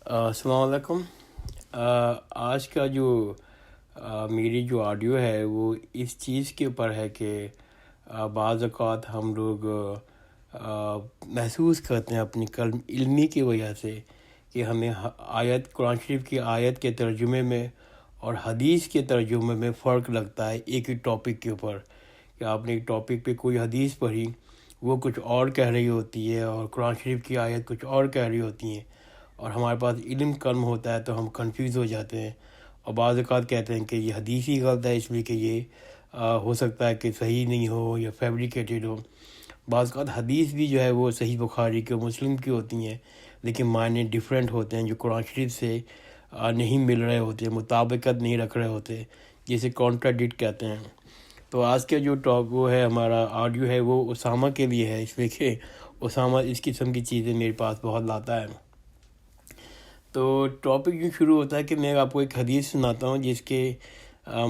السلام علیکم۔ آج کا جو میری جو آڈیو ہے وہ اس چیز کے اوپر ہے کہ بعض اوقات ہم لوگ محسوس کرتے ہیں اپنی علمی کی وجہ سے کہ ہمیں قرآن شریف کی آیت کے ترجمے میں اور حدیث کے ترجمے میں فرق لگتا ہے ایک ہی ٹاپک کے اوپر، کہ آپ نے ایک ٹاپک پہ کوئی حدیث پڑھی، وہ کچھ اور کہہ رہی ہوتی ہے اور قرآن شریف کی آیت کچھ اور کہہ رہی ہوتی ہیں، اور ہمارے پاس علم کم ہوتا ہے تو ہم کنفیوز ہو جاتے ہیں، اور بعض اوقات کہتے ہیں کہ یہ حدیث ہی غلط ہے، اس لیے کہ یہ ہو سکتا ہے کہ صحیح نہیں ہو یا فیبریکیٹڈ ہو۔ بعض اوقات حدیث بھی جو ہے وہ صحیح بخاری کے مسلم کی ہوتی ہیں، لیکن معنی ڈیفرنٹ ہوتے ہیں، جو قرآن شریف سے نہیں مل رہے ہوتے، مطابقت نہیں رکھ رہے ہوتے، جسے کانٹراڈکٹ کہتے ہیں۔ تو آج کا جو ٹاک وہ ہے، ہمارا آڈیو ہے، وہ اسامہ کے لیے ہے، اس لیے کہ اسامہ اس قسم کی چیزیں میرے پاس بہت لاتا ہے۔ تو ٹاپک جو شروع ہوتا ہے کہ میں آپ کو ایک حدیث سناتا ہوں جس کے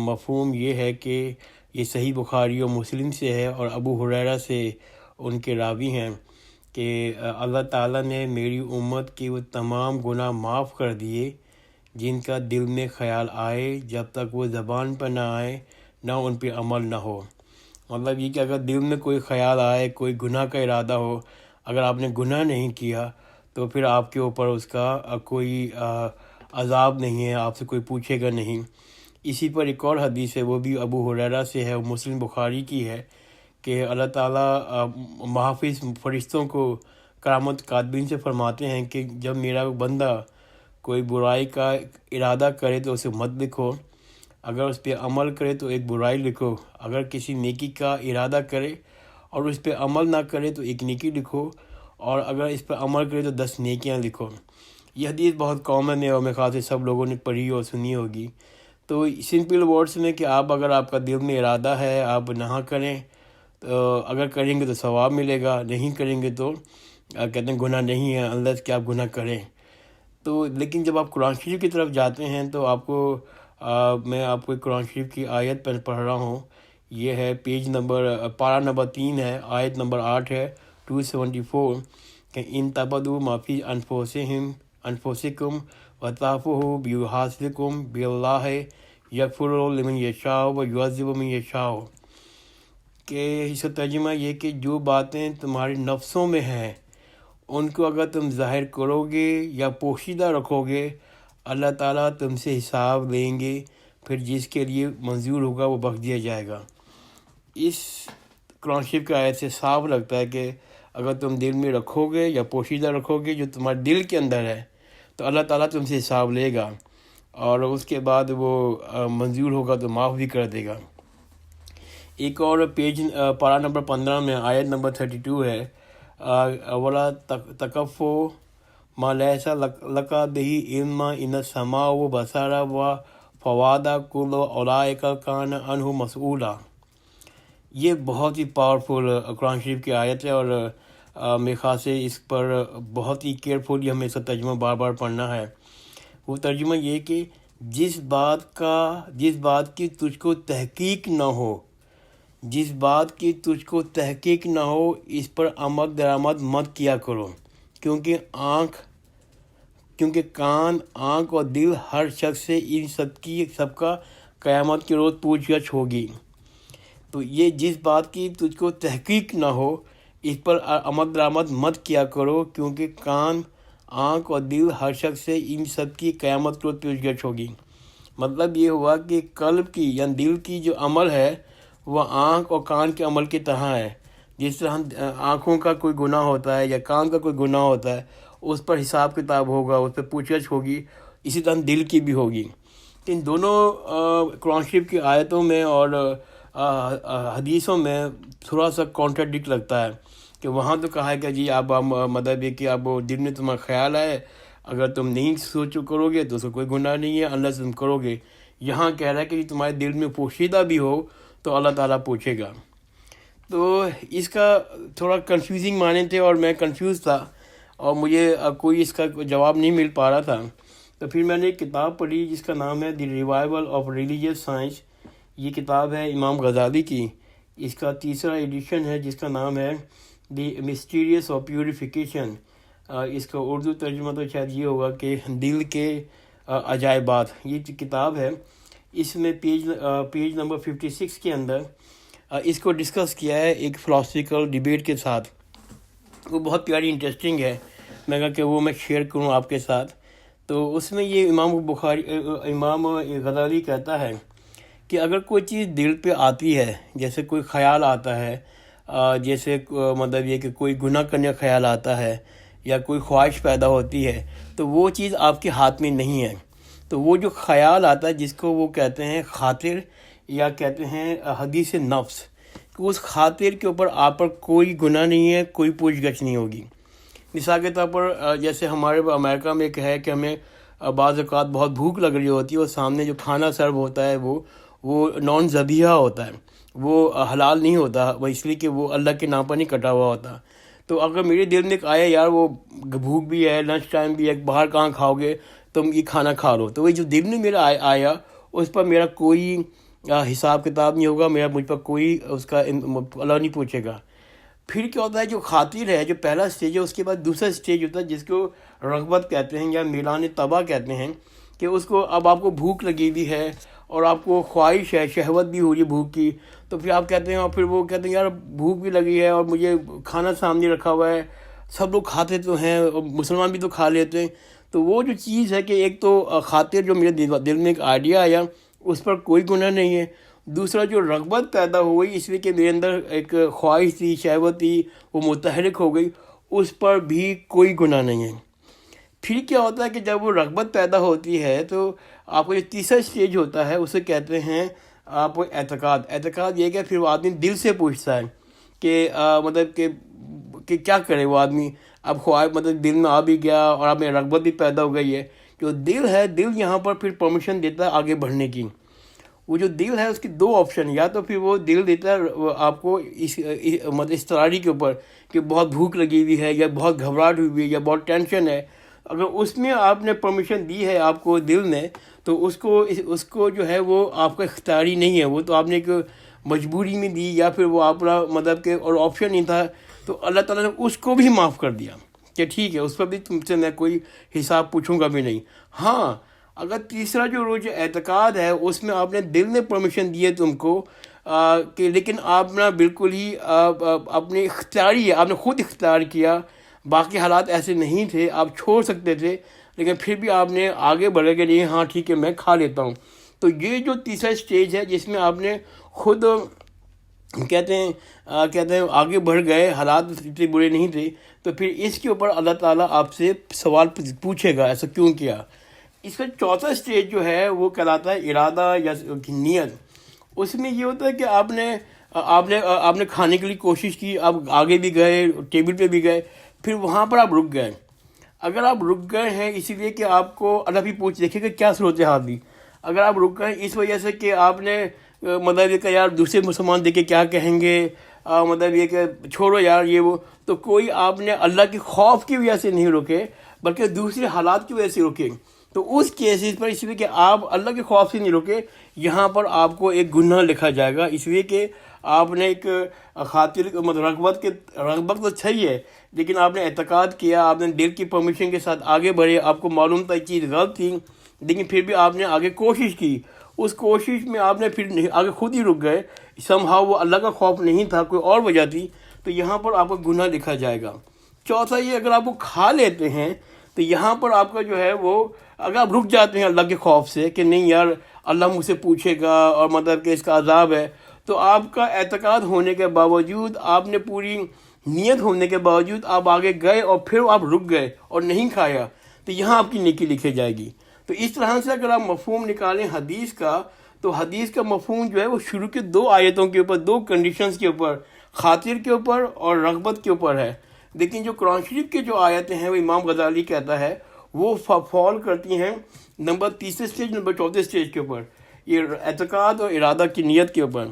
مفہوم یہ ہے کہ یہ صحیح بخاری و مسلم سے ہے، اور ابو ہریرہ سے ان کے راوی ہیں کہ اللہ تعالیٰ نے میری امت کے وہ تمام گناہ معاف کر دیے جن کا دل میں خیال آئے، جب تک وہ زبان پر نہ آئے نہ ان پہ عمل نہ ہو۔ مطلب یہ کہ اگر دل میں کوئی خیال آئے، کوئی گناہ کا ارادہ ہو، اگر آپ نے گناہ نہیں کیا تو پھر آپ کے اوپر اس کا کوئی عذاب نہیں ہے، آپ سے کوئی پوچھے گا نہیں۔ اسی پر ایک اور حدیث ہے، وہ بھی ابو ہریرہ سے ہے، وہ مسلم بخاری کی ہے، کہ اللہ تعالیٰ محافظ فرشتوں کو کرامت کاتبین سے فرماتے ہیں کہ جب میرا بندہ کوئی برائی کا ارادہ کرے تو اسے مت لکھو، اگر اس پہ عمل کرے تو ایک برائی لکھو، اگر کسی نیکی کا ارادہ کرے اور اس پہ عمل نہ کرے تو ایک نیکی لکھو، اور اگر اس پہ عمل کرے تو 10 نیکیاں لکھو۔ یہ حدیث بہت کامن ہے اور میرے خیال سے سب لوگوں نے پڑھی اور سنی ہوگی۔ تو سمپل ورڈس میں کہ آپ کا دل میں ارادہ ہے، آپ نہ کریں، تو اگر کریں گے تو ثواب ملے گا، نہیں کریں گے تو کہتے ہیں گناہ نہیں ہے unless کہ آپ گناہ کریں۔ تو لیکن جب آپ قرآن شریف کی طرف جاتے ہیں تو میں آپ کو ایک قرآن شریف کی آیت پڑھ رہا ہوں۔ یہ ہے پارہ نمبر 3 ہے، آیت نمبر 8 ہے، 274، کہ ان تبدوا ما فی انفسکم وتعفوہ بیحاسبکم باللہ یغفر لمن یشاء ویعذب من یشاء، کہ اس کا ترجمہ یہ کہ جو باتیں تمہارے نفسوں میں ہیں ان کو اگر تم ظاہر کرو گے یا پوشیدہ رکھو گے، اللہ تعالیٰ تم سے حساب لیں گے، پھر جس کے لیے منظور ہوگا وہ بخش دیا جائے گا۔ اس قرآن شریف کی آیت سے صاف لگتا ہے کہ اگر تم دل میں رکھو گے یا پوشیدہ رکھو گے جو تمہارے دل کے اندر ہے تو اللہ تعالیٰ تم سے حساب لے گا، اور اس کے بعد وہ منظور ہوگا تو معاف بھی کر دے گا۔ ایک اور پارہ نمبر 15 میں آیت نمبر 32 ہے، وَلَا تَقْفُ مَا لَيْسَ لَكَ بِهِ عِلْمٌ إِنَّ السَّمْعَ وَالْبَصَرَ وَالْفُؤَادَ كُلُّ أُولَٰئِكَ كَانَ عَنْهُ مَسْئُولًا۔ یہ بہت ہی پاورفل قرآن شریف کی آیت ہے، اور میرے خیال سے اس پر بہت ہی کیئرفلی ہمیں اس کا ترجمہ بار بار پڑھنا ہے۔ وہ ترجمہ یہ کہ جس بات کی تجھ کو تحقیق نہ ہو، جس بات کی تجھ کو تحقیق نہ ہو اس پر عمل درآمد مت کیا کرو، کیونکہ کان، آنکھ اور دل ہر شخص سے ان سب کا قیامت کے روز پوچھ گچھ ہوگی۔ تو یہ جس بات کی تجھ کو تحقیق نہ ہو اس پر عمل درآمد مت کیا کرو، کیونکہ کان، آنکھ اور دل ہر شخص سے ان سب کی قیامت کے روز پوچھ گچھ ہوگی۔ مطلب یہ ہوا کہ قلب کی یا دل کی جو عمل ہے وہ آنکھ اور کان کے عمل کی طرح ہے۔ جس طرح آنکھوں کا کوئی گناہ ہوتا ہے یا کان کا کوئی گناہ ہوتا ہے، اس پر حساب کتاب ہوگا، اس پہ پوچھ گچھ ہوگی، اسی طرح دل کی بھی ہوگی۔ ان دونوں قرآن شریف کی آیتوں میں اور حدیثوں میں تھوڑا سا کانٹراڈکٹ لگتا ہے، کہ وہاں تو کہا ہے کہ جی آپ مطلب یہ کہ آپ دل میں تمہارا خیال آئے، اگر تم نہیں سوچ کرو گے تو اس کا کوئی گناہ نہیں ہے اللہ تم کرو گے۔ یہاں کہہ رہا ہے کہ تمہارے دل میں پوشیدہ بھی ہو تو اللہ تعالیٰ پوچھے گا۔ تو اس کا تھوڑا کنفیوزنگ معنی تھے اور میں کنفیوز تھا، اور مجھے کوئی اس کا جواب نہیں مل پا رہا تھا۔ تو پھر میں نے ایک کتاب پڑھی جس کا نام ہے دی ریوائول آف ریلیجیس سائنس۔ یہ کتاب ہے امام غزالی کی، اس کا 3را ایڈیشن ہے جس کا نام ہے دی مسٹیریس آف پیوریفیکیشن، اس کا اردو ترجمہ تو شاید یہ ہوگا کہ دل کے عجائبات. یہ جو کتاب ہے اس میں پیج نمبر 56 کے اندر اس کو ڈسکس کیا ہے ایک فلاسفیکل ڈیبیٹ کے ساتھ. وہ بہت پیاری انٹرسٹنگ ہے. میں کہا کہ وہ میں شیئر کروں آپ کے ساتھ. تو اس میں یہ امام غزالی کہتا ہے کہ اگر کوئی چیز دل پہ آتی ہے، جیسے کوئی خیال آتا ہے، جیسے مطلب یہ کہ کوئی گناہ کرنے کا خیال آتا ہے یا کوئی خواہش پیدا ہوتی ہے، تو وہ چیز آپ کے ہاتھ میں نہیں ہے. تو وہ جو خیال آتا ہے جس کو وہ کہتے ہیں خاطر یا کہتے ہیں حدیث نفس، کہ اس خاطر کے اوپر آپ پر کوئی گناہ نہیں ہے، کوئی پوچھ گچھ نہیں ہوگی. مثال کے طور پر جیسے ہمارے امریکہ میں ایک ہے کہ ہمیں بعض اوقات بہت بھوک لگ رہی ہوتی ہے اور سامنے جو کھانا سرو ہوتا ہے وہ نان ذبیحہ ہوتا ہے، وہ حلال نہیں ہوتا، وہ اس لیے کہ وہ اللہ کے نام پر نہیں کٹا ہوا ہوتا. تو اگر میرے دل میں آیا یار وہ بھوک بھی ہے، لنچ ٹائم بھی ہے، باہر کہاں کھاؤ گے، تم یہ کھانا کھا لو، تو وہ جو دل میں میرا آیا اس پر میرا کوئی حساب کتاب نہیں ہوگا، مجھ پر کوئی اس کا اللہ نہیں پوچھے گا. پھر کیا ہوتا ہے، جو خاطر ہے جو پہلا اسٹیج ہے، اس کے بعد دوسرا اسٹیج ہوتا ہے جس کو رغبت کہتے ہیں یا میلان طبع کہتے ہیں، کہ اس کو اب آپ کو بھوک لگی ہوئی ہے اور آپ کو خواہش ہے، شہوت بھی ہو رہی ہے بھوک کی. تو پھر آپ کہتے ہیں، اور پھر وہ کہتے ہیں یار بھوک بھی لگی ہے اور مجھے کھانا سامنے رکھا ہوا ہے، سب لوگ کھاتے تو ہیں اور مسلمان بھی تو کھا لیتے ہیں. تو وہ جو چیز ہے کہ ایک تو خاطر جو میرے دل میں ایک آئیڈیا آیا، اس پر کوئی گناہ نہیں ہے. دوسرا جو رغبت پیدا ہو گئی اس لیے کہ میرے اندر ایک خواہش تھی، شہوت تھی، وہ متحرک ہو گئی، اس پر بھی کوئی گناہ نہیں ہے. پھر کیا ہوتا ہے کہ جب وہ رغبت پیدا ہوتی ہے تو آپ کو جو تیسرا اسٹیج ہوتا ہے اسے کہتے ہیں آپ کو اعتقاد یہ کہ پھر وہ آدمی دل سے پوچھتا ہے کہ مطلب کہ کیا کرے وہ آدمی. اب خواہش مطلب دل میں آ بھی گیا اور آپ میں رغبت بھی پیدا ہو گئی ہے. جو دل ہے، دل یہاں پر پھر پرمیشن دیتا ہے آگے بڑھنے کی. وہ جو دل ہے اس کی دو آپشن، یا تو پھر وہ دل دیتا ہے آپ کو مطلب اضطراری کے اوپر کہ بہت بھوک لگی ہوئی ہے یا بہت گھبراہٹ ہوئی ہے یا بہت ٹینشن ہے. اگر اس میں آپ نے پرمیشن دی ہے آپ کو دل نے، تو اس کو جو ہے وہ آپ کا اختیاری نہیں ہے، وہ تو آپ نے ایک مجبوری میں دی یا پھر وہ آپ کا مطلب کہ اور آپشن نہیں تھا. تو اللہ تعالیٰ نے اس کو بھی معاف کر دیا کہ ٹھیک ہے، اس پر بھی تم سے میں کوئی حساب پوچھوں گا بھی نہیں. ہاں، اگر تیسرا جو اعتقاد ہے اس میں آپ نے دل نے پرمیشن دی ہے تم کو کہ لیکن آپ نے بالکل ہی اپنے اختیاری ہے، آپ نے خود اختیار کیا، باقی حالات ایسے نہیں تھے، آپ چھوڑ سکتے تھے لیکن پھر بھی آپ نے آگے بڑھے کہ نہیں ہاں ٹھیک ہے میں کھا لیتا ہوں. تو یہ جو تیسرا اسٹیج ہے جس میں آپ نے خود کہتے ہیں آگے بڑھ گئے، حالات اتنے برے نہیں تھے، تو پھر اس کے اوپر اللہ تعالیٰ آپ سے سوال پوچھے گا ایسا کیوں کیا. اس کا چوتھا اسٹیج جو ہے وہ کہلاتا ہے ارادہ یا نیت. اس میں یہ ہوتا ہے کہ آپ نے کھانے کے لیے کوشش کی، آپ آگے بھی گئے، ٹیبل پہ بھی گئے، پھر وہاں پر آپ رک گئے. اگر آپ رک گئے ہیں اسی لیے کہ آپ کو اللہ بھی دیکھے کہ کیا صورت حال دی. اگر آپ رک گئے اس وجہ سے کہ آپ نے مطلب یہ کہ یار دوسرے مسلمان دیکھ کے کیا کہیں گے، مطلب یہ کہ چھوڑو یار یہ وہ، تو کوئی آپ نے اللہ کے خوف کی وجہ سے نہیں رکے بلکہ دوسرے حالات کی وجہ سے رکے. تو اس کیسز پر اس لیے کہ آپ اللہ کے خوف سے نہیں رکے، یہاں پر آپ کو ایک گناہ لکھا جائے گا، اس لیے کہ آپ نے ایک خاطر رغبت تو صحیح ہے لیکن آپ نے اعتقاد کیا، آپ نے دل کی پرمیشن کے ساتھ آگے بڑھے، آپ کو معلوم تھا یہ چیز غلط تھی لیکن پھر بھی آپ نے آگے کوشش کی. اس کوشش میں آپ نے پھر آگے خود ہی رک گئے، somehow وہ اللہ کا خوف نہیں تھا، کوئی اور وجہ تھی، تو یہاں پر آپ کو گناہ لکھا جائے گا. چوتھا یہ اگر آپ وہ کھا لیتے ہیں تو یہاں پر آپ کا جو ہے وہ اگر آپ رک جاتے ہیں اللہ کے خوف سے کہ نہیں یار اللہ مجھ سے پوچھے گا اور مطلب کہ اس کا عذاب ہے، تو آپ کا اعتقاد ہونے کے باوجود، آپ نے پوری نیت ہونے کے باوجود آپ آگے گئے اور پھر آپ رک گئے اور نہیں کھایا، تو یہاں آپ کی نیکی لکھی جائے گی. تو اس طرح سے اگر آپ مفہوم نکالیں حدیث کا، تو حدیث کا مفہوم جو ہے وہ شروع کے 2 آیتوں کے اوپر، 2 کنڈیشنز کے اوپر، خاطر کے اوپر اور رغبت کے اوپر ہے. لیکن جو قرآن شریف کی جو آیتیں ہیں وہ امام غزالی کہتا ہے وہ فال کرتی ہیں نمبر 3 اسٹیج، نمبر 4 اسٹیج کے اوپر، یہ اعتقاد اور ارادہ کی نیت کے اوپر.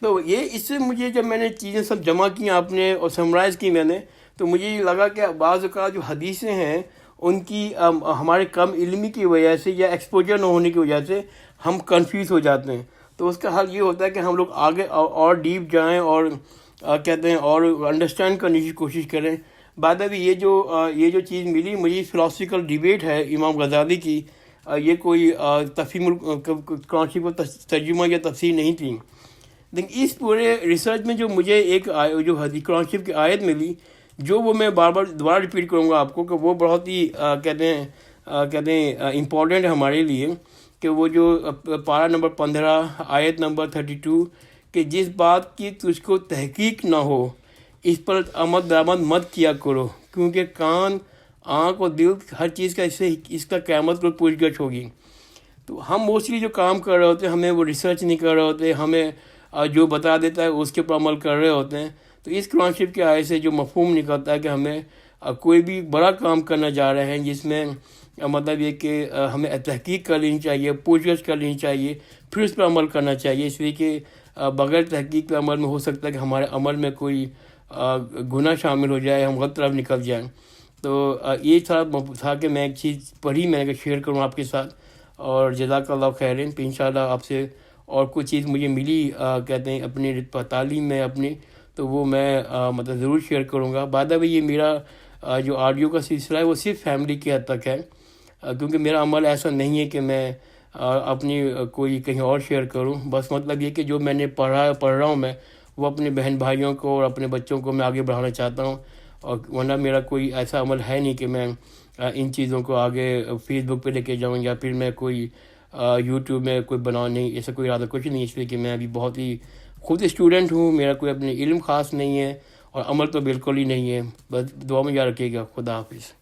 تو یہ اس سے مجھے جب میں نے چیزیں سب جمع کی آپ نے اور سمرائز کی میں نے، تو مجھے یہ لگا کہ بعض اوقات جو حدیثیں ہیں ان کی ہمارے کم علمی کی وجہ سے یا ایکسپوجر نہ ہونے کی وجہ سے ہم کنفیوز ہو جاتے ہیں. تو اس کا حل یہ ہوتا ہے کہ ہم لوگ آگے اور ڈیپ جائیں اور کہتے ہیں اور انڈرسٹینڈ کرنے کی کوشش کریں. بعد ابھی یہ جو چیز ملی مجھے فلاسفیکل ڈیبیٹ ہے امام غزالی کی، یہ کوئی تفہیم قرآن شریف کو ترجمہ یا تفسیر نہیں تھی، لیکن اس پورے ریسرچ میں جو مجھے ایک جو حدیث قرآن شریف کی آیت ملی، جو وہ میں بار بار دوبارہ ریپیٹ کروں گا آپ کو، کہ وہ بہت ہی کہتے ہیں امپورٹنٹ ہے ہمارے لیے، کہ وہ جو پارہ نمبر 15 آیت نمبر 32، کہ جس بات کی تجھ کو تحقیق نہ ہو اس پر عمل درآمد مت کیا کرو، کیونکہ کان، آنکھ اور دل ہر چیز کا اس کا قیامت کو پوچھ گچھ ہوگی۔ تو ہم موسٹلی جو کام کر رہے ہوتے ہیں، ہمیں وہ ریسرچ نہیں کر رہے ہوتے، ہمیں جو بتا دیتا ہے اس کے اوپر عمل کر رہے ہوتے ہیں۔ تو اس قرآن شریف کی آیت سے جو مفہوم نکلتا ہے کہ ہمیں کوئی بھی بڑا کام کرنا جا رہے ہیں جس میں مطلب یہ کہ ہمیں تحقیق کر لینی چاہیے، پوچھ گچھ کر لینی چاہیے، پھر اس پر عمل کرنا چاہیے، اس لیے کہ بغیر تحقیق کے عمل میں ہو سکتا ہے کہ ہمارے عمل میں کوئی گناہ شامل ہو جائے، ہم غلط طرف نکل جائیں۔ تو یہ تھا کہ میں ایک چیز پڑھی، میں نے کہا شیئر کروں آپ کے ساتھ، اور جزاک اللہ خیرین۔ پھر انشاءاللہ آپ سے اور کچھ چیز مجھے ملی کہتے ہیں اپنی تعلیم میں اپنی، تو وہ میں مطلب ضرور شیئر کروں گا۔ بعد اب یہ میرا جو آڈیو کا سلسلہ ہے وہ صرف فیملی کی حد تک ہے، کیونکہ میرا عمل ایسا نہیں ہے کہ میں اپنی کوئی کہیں اور شیئر کروں۔ بس مطلب یہ کہ جو میں نے پڑھ رہا ہوں میں، وہ اپنے بہن بھائیوں کو اور اپنے بچوں کو میں آگے بڑھانا چاہتا ہوں، اور ورنہ میرا کوئی ایسا عمل ہے نہیں کہ میں ان چیزوں کو آگے فیس بک پہ لے کے جاؤں، یا پھر میں کوئی یوٹیوب میں کوئی بناؤں، نہیں، ایسا کوئی ارادہ کچھ نہیں، اس لیے کہ میں ابھی بہت ہی خود اسٹوڈنٹ ہوں، میرا کوئی اپنے علم خاص نہیں ہے، اور عمل تو بالکل ہی نہیں ہے۔ بس دعا میں یاد رکھیے گا۔ خدا حافظ۔